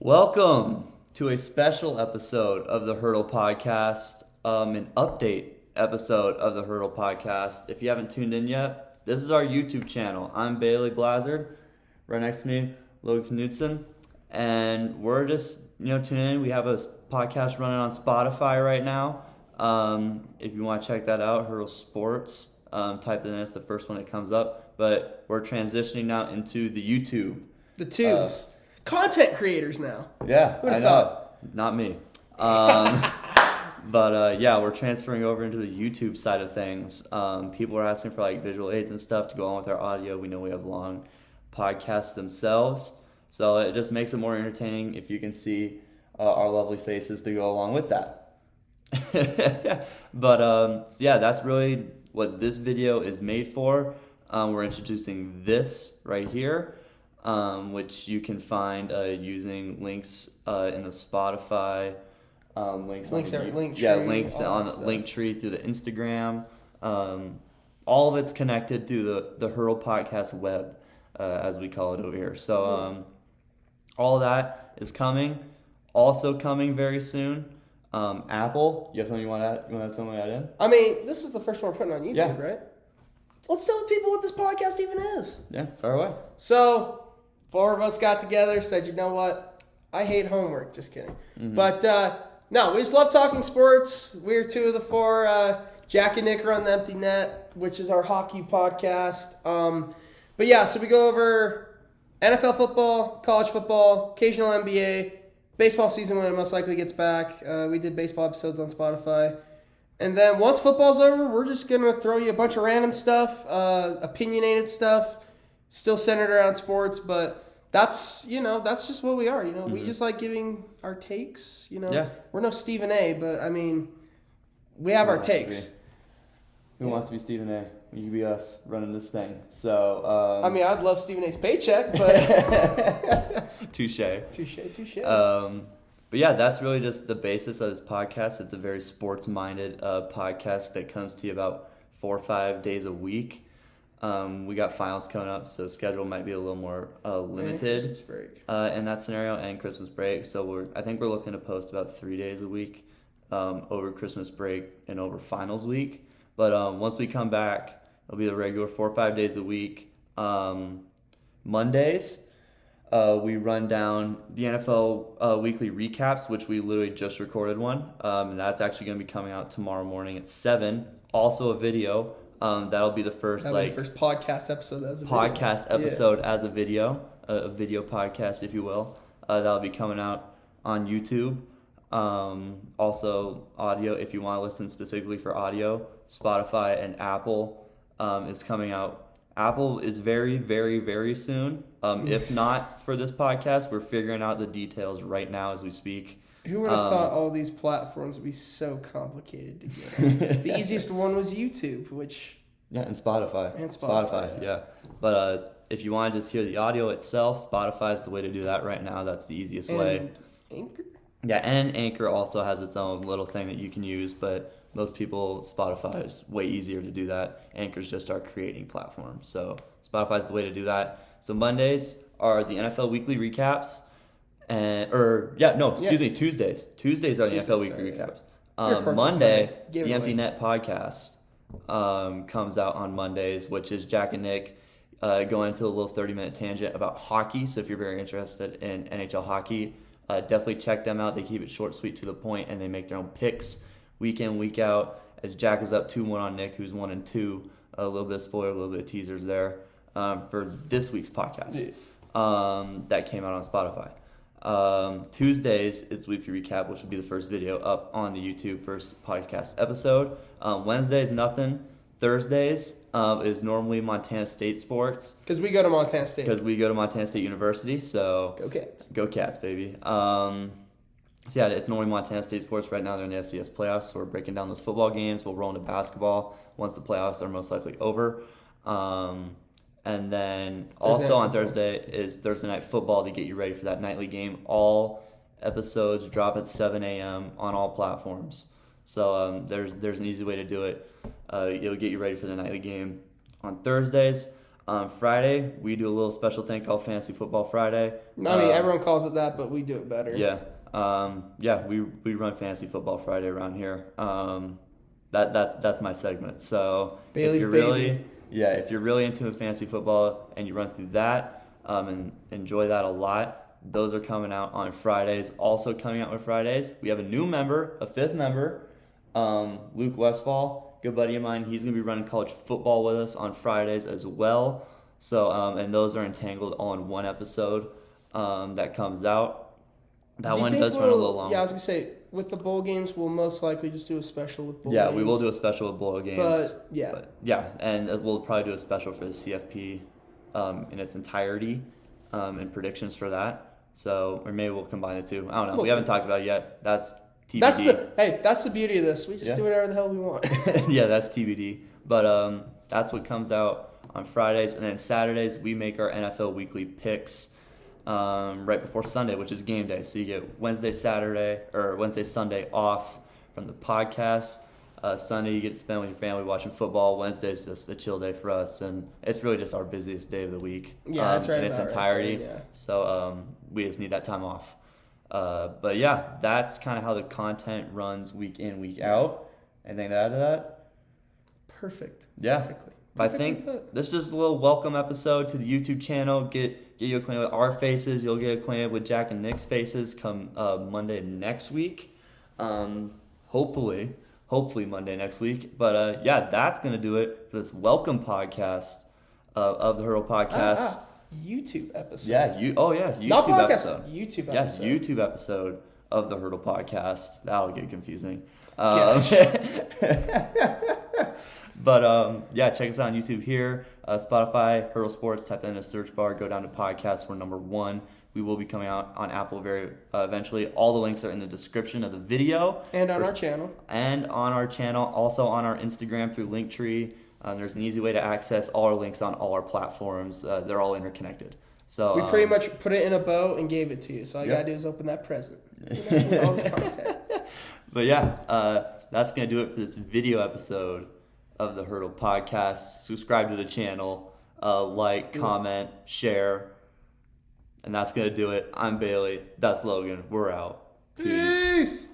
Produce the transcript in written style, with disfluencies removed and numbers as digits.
Welcome to a special episode of the Hurdle Podcast, an update episode of the Hurdle Podcast. If you haven't tuned in yet, this is our YouTube channel. I'm Bailey Blazard. Right next to me, Logan Knudsen. And we're just, tuning in. We have a podcast running on Spotify right now. If you want to check that out, Hurdle Sports, type that in. It's the first one that comes up. But we're transitioning now into the YouTube. The tubes. Content creators now. Yeah, Who'd have I know. thought? Not me. But we're transferring over into the YouTube side of things. People are asking for visual aids and stuff to go on with our audio. We know we have long podcasts themselves, so it just makes it more entertaining if you can see our lovely faces to go along with that. But that's really what this video is made for. We're introducing this right here. Which you can find using links in the Spotify, links on the Linktree through the Instagram. All of it's connected through the Hurdle Podcast web, as we call it over here. So all of that is coming. Also coming very soon. Apple, you have something you want to add? You want to have something to add in? I mean, this is the first one we're putting on YouTube, Yeah. right? Let's tell the people what this podcast even is. Yeah, fire away. So, 4 of us got together, said, you know what? I hate homework. Just kidding. Mm-hmm. But, no, we just love talking sports. We're 2 of the 4. Jack and Nick are on the Empty Net, which is our hockey podcast. But, yeah, so we go over NFL football, college football, occasional NBA, baseball season when it most likely gets back. We did baseball episodes on Spotify. And then once football's over, we're just going to throw you a bunch of random stuff, opinionated stuff, still centered around sports, but that's just what we are, Mm-hmm. We just like giving our takes, Yeah. We're no Stephen A, but I mean, we have our takes. Who wants to be Stephen A? You could be us running this thing. So, I mean, I'd love Stephen A's paycheck, but touche. Touche. But yeah, that's really just the basis of this podcast. It's a very sports-minded podcast that comes to you about 4 or 5 days a week. We got finals coming up, so schedule might be a little more limited Christmas break. In that scenario, and Christmas break. So I think we're looking to post about 3 days a week over Christmas break and over finals week. But once we come back, it'll be the regular 4 or 5 days a week. Mondays, we run down the NFL weekly recaps, which we literally just recorded one. And that's actually going to be coming out tomorrow morning at 7. Also a video. That'll be the first first podcast episode as a video. A video podcast, if you will. That'll be coming out on YouTube. Also audio, if you want to listen specifically for audio, Spotify and Apple is coming out. Apple is very, very, very soon. If not for this podcast, we're figuring out the details right now as we speak. Who would have thought all these platforms would be so complicated to get? The easiest one was YouTube, which... Yeah, and Spotify. Spotify, yeah. But if you want to just hear the audio itself, Spotify is the way to do that right now. That's the easiest way. Anchor? Yeah, and Anchor also has its own little thing that you can use, but most people, Spotify is way easier to do that. Anchor's just our creating platform. So Spotify is the way to do that. So Mondays are the NFL weekly recaps. Tuesdays. Tuesdays are the NFL weekly recaps. Monday, the Empty Net podcast comes out on Mondays, which is Jack and Nick going into a little 30-minute tangent about hockey. So if you're very interested in NHL hockey, definitely check them out. They keep it short, sweet, to the point, and they make their own picks week in, week out. As Jack is up 2-1 on Nick, who's 1-2. A little bit of spoiler, a little bit of teasers there for this week's podcast that came out on Spotify. Tuesdays is weekly recap, which will be the first video up on the YouTube, first podcast episode. Wednesdays, nothing. Thursdays is normally Montana State sports. Because we go to Montana State. Because we go to Montana State University, so... Go Cats. Go Cats, baby. It's normally Montana State sports. Right now they're in the FCS playoffs, so we're breaking down those football games. We'll roll into basketball once the playoffs are most likely over. And then also on Thursday is Thursday Night Football to get you ready for that nightly game. All episodes drop at 7 a.m. on all platforms. So there's an easy way to do it. It'll get you ready for the nightly game on Thursdays. On Friday, we do a little special thing called Fantasy Football Friday. I mean, everyone calls it that, but we do it better. Yeah. We run Fantasy Football Friday around here. That's my segment. So Bailey's if you're really into fantasy football and you run through that and enjoy that a lot, those are coming out on Fridays. Also coming out on Fridays, we have a new member, a fifth member, Luke Westfall, good buddy of mine. He's going to be running college football with us on Fridays as well. So and those are entangled all in one episode that comes out. That one does run a little long. Yeah, I was going to say, with the bowl games, we'll most likely just do a special with bowl games. Yeah, we will do a special with bowl games. But and we'll probably do a special for the CFP in its entirety and predictions for that. So, or maybe we'll combine the two. I don't know. We haven't talked about it yet. That's TBD. That's the beauty of this. We just do whatever the hell we want. Yeah, that's TBD. But that's what comes out on Fridays. And then Saturdays, we make our NFL weekly picks right before Sunday, which is game day. So you get Wednesday, Sunday off from the podcast. Sunday you get to spend with your family watching football. Wednesday's just a chill day for us, and it's really just our busiest day of the week. Yeah, that's right. In its entirety. Right there, yeah. So we just need that time off. But yeah, that's kind of how the content runs week in, week out. Anything to add to that? Perfect. Yeah. Perfectly. I think this is just a little welcome episode to the YouTube channel. Get you acquainted with our faces. You'll get acquainted with Jack and Nick's faces come Monday next week. Hopefully Monday next week. But that's going to do it for this welcome podcast of the Hurdle Podcast. YouTube episode. YouTube Not podcast, episode. YouTube episode. Yes, YouTube episode of the Hurdle Podcast. That'll get confusing. But check us out on YouTube here, Spotify, Hurdle Sports. Type that in the search bar. Go down to podcasts. We're number 1. We will be coming out on Apple very eventually. All the links are in the description of the video. And on our channel. And on our channel. Also on our Instagram through Linktree. There's an easy way to access all our links on all our platforms. They're all interconnected. So we pretty much put it in a bow and gave it to you. So all you got to do is open that present. With all this content. But that's going to do it for this video episode of the Hurdle Podcast. Subscribe to the channel, like, comment, share, and that's going to do it. I'm Bailey. That's Logan. We're out. Peace.